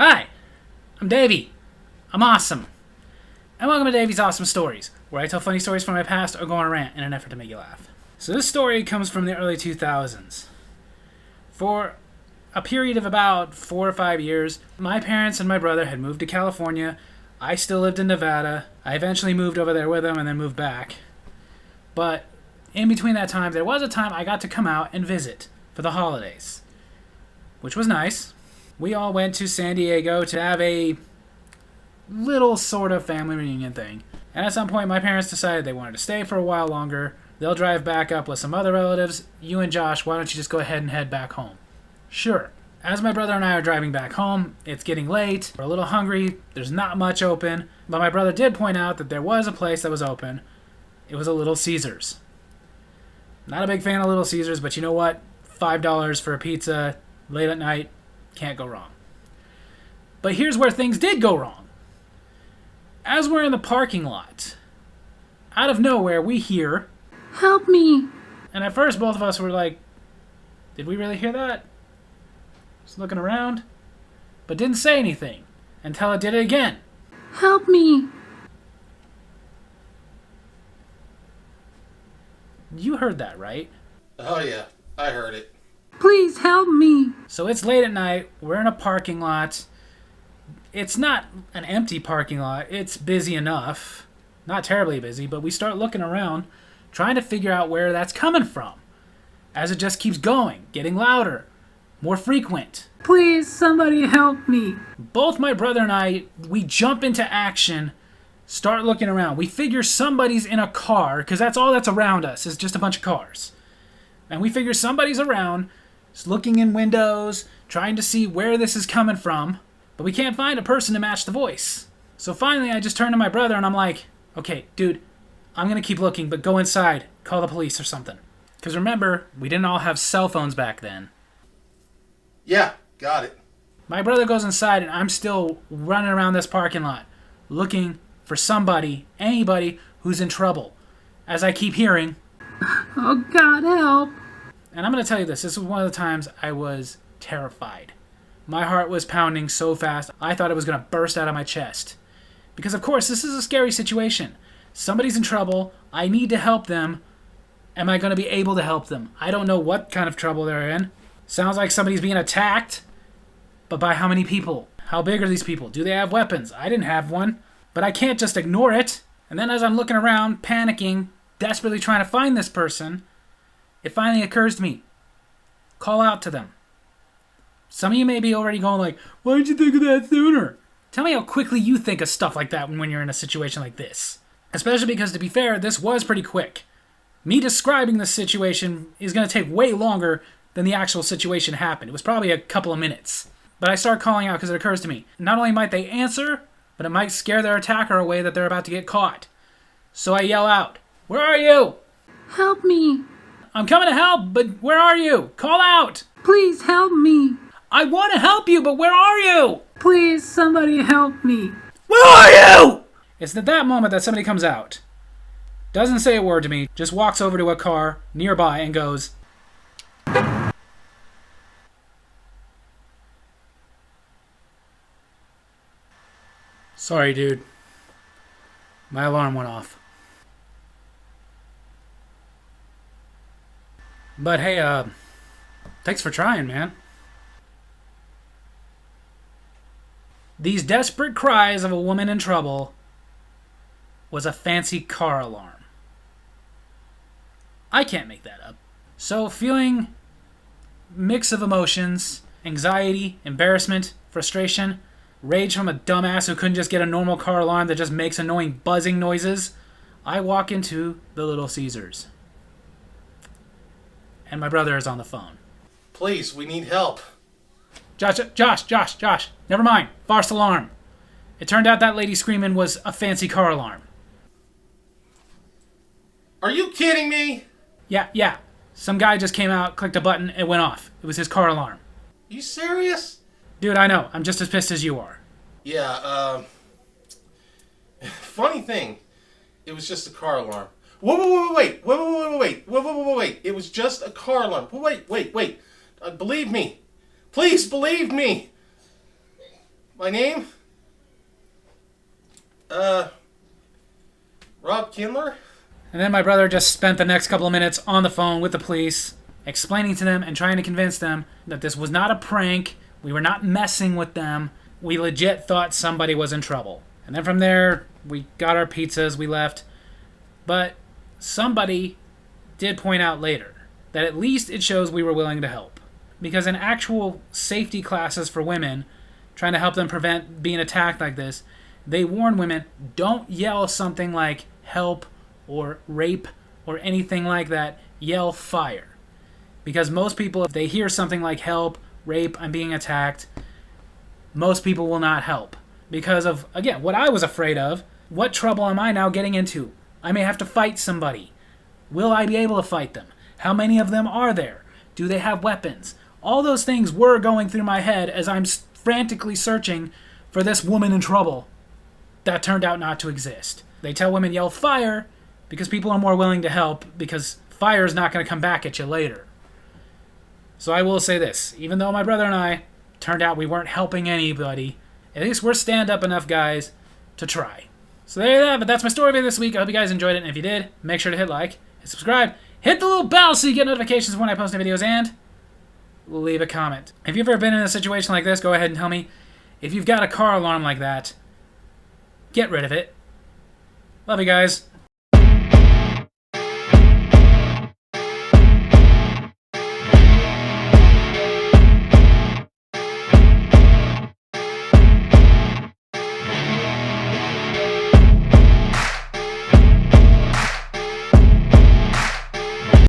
Hi, I'm Davy. I'm awesome. And welcome to Davy's Awesome Stories, where I tell funny stories from my past or go on a rant in an effort to make you laugh. So this story comes from the early 2000s. For a period of about 4 or 5 years, my parents and my brother had moved to California. I still lived in Nevada. I eventually moved over there with them and then moved back. But in between that time, there was a time I got to come out and visit for the holidays, which was nice. We all went to San Diego to have a little sort of family reunion thing. And at some point, my parents decided they wanted to stay for a while longer. They'll drive back up with some other relatives. You and Josh, why don't you just go ahead and head back home? Sure. As my brother and I are driving back home, it's getting late. We're a little hungry. There's not much open. But my brother did point out that there was a place that was open. It was a Little Caesars. Not a big fan of Little Caesars, but you know what? $5 for a pizza late at night. Can't go wrong. But here's where things did go wrong. As we're in the parking lot, out of nowhere, we hear, "Help me!" And at first, both of us were like, did we really hear that? Just looking around, but didn't say anything until it did it again. "Help me!" You heard that, right? Oh yeah, I heard it. "Please help me." So it's late at night. We're in a parking lot. It's not an empty parking lot. It's busy enough. Not terribly busy, but we start looking around, trying to figure out where that's coming from. As it just keeps going, getting louder, more frequent. "Please, somebody help me." Both my brother and I, we jump into action, start looking around. We figure somebody's in a car, because that's all that's around us, is just a bunch of cars. And we figure somebody's around, just looking in windows, trying to see where this is coming from, but we can't find a person to match the voice. So finally, I just turn to my brother and I'm like, okay, dude, I'm going to keep looking, but go inside, call the police or something. Because remember, we didn't all have cell phones back then. Yeah, got it. My brother goes inside and I'm still running around this parking lot, looking for somebody, anybody who's in trouble. As I keep hearing, "Oh God, help." And I'm going to tell you this was one of the times I was terrified. My heart was pounding so fast, I thought it was going to burst out of my chest. Because of course, this is a scary situation. Somebody's in trouble, I need to help them. Am I going to be able to help them? I don't know what kind of trouble they're in. Sounds like somebody's being attacked. But by how many people? How big are these people? Do they have weapons? I didn't have one. But I can't just ignore it. And then as I'm looking around, panicking, desperately trying to find this person, it finally occurs to me. Call out to them. Some of you may be already going like, why didn't you think of that sooner? Tell me how quickly you think of stuff like that when you're in a situation like this. Especially because, to be fair, this was pretty quick. Me describing this situation is going to take way longer than the actual situation happened. It was probably a couple of minutes. But I start calling out because it occurs to me. Not only might they answer, but it might scare their attacker away that they're about to get caught. So I yell out, "Where are you?" "Help me." "I'm coming to help, but where are you? Call out." "Please help me." "I want to help you, but where are you?" "Please, somebody help me." "Where are you?" It's at that moment that somebody comes out. Doesn't say a word to me, just walks over to a car nearby and goes, "Sorry, dude. My alarm went off." But hey, thanks for trying, man. These desperate cries of a woman in trouble was a fancy car alarm. I can't make that up. So feeling mix of emotions, anxiety, embarrassment, frustration, rage from a dumbass who couldn't just get a normal car alarm that just makes annoying buzzing noises, I walk into the Little Caesars. And my brother is on the phone. Please, we need help. Josh, never mind. False alarm. It turned out that lady screaming was a fancy car alarm. Are you kidding me? Yeah. Some guy just came out, clicked a button, it went off. It was his car alarm. You serious? Dude, I know. I'm just as pissed as you are. Yeah, funny thing. It was just a car alarm. Wait. It was just a car alarm. Wait. Believe me. Please believe me. My name? Rob Kindler? And then my brother just spent the next couple of minutes on the phone with the police, explaining to them and trying to convince them that this was not a prank. We were not messing with them. We legit thought somebody was in trouble. And then from there, we got our pizzas, we left. But somebody did point out later that at least it shows we were willing to help. Because in actual safety classes for women, trying to help them prevent being attacked like this, they warn women, don't yell something like help or rape or anything like that. Yell fire. Because most people, if they hear something like help, rape, I'm being attacked, most people will not help. Because of, again, what I was afraid of. What trouble am I now getting into? I may have to fight somebody. Will I be able to fight them? How many of them are there? Do they have weapons? All those things were going through my head as I'm frantically searching for this woman in trouble that turned out not to exist. They tell women yell fire because people are more willing to help because fire is not going to come back at you later. So I will say this, even though my brother and I turned out we weren't helping anybody, at least we're stand-up enough guys to try. So there you have it. That's my story for this week. I hope you guys enjoyed it. And if you did, make sure to hit like, hit subscribe, hit the little bell so you get notifications when I post new videos, and leave a comment. If you've ever been in a situation like this, go ahead and tell me. If you've got a car alarm like that, get rid of it. Love you guys.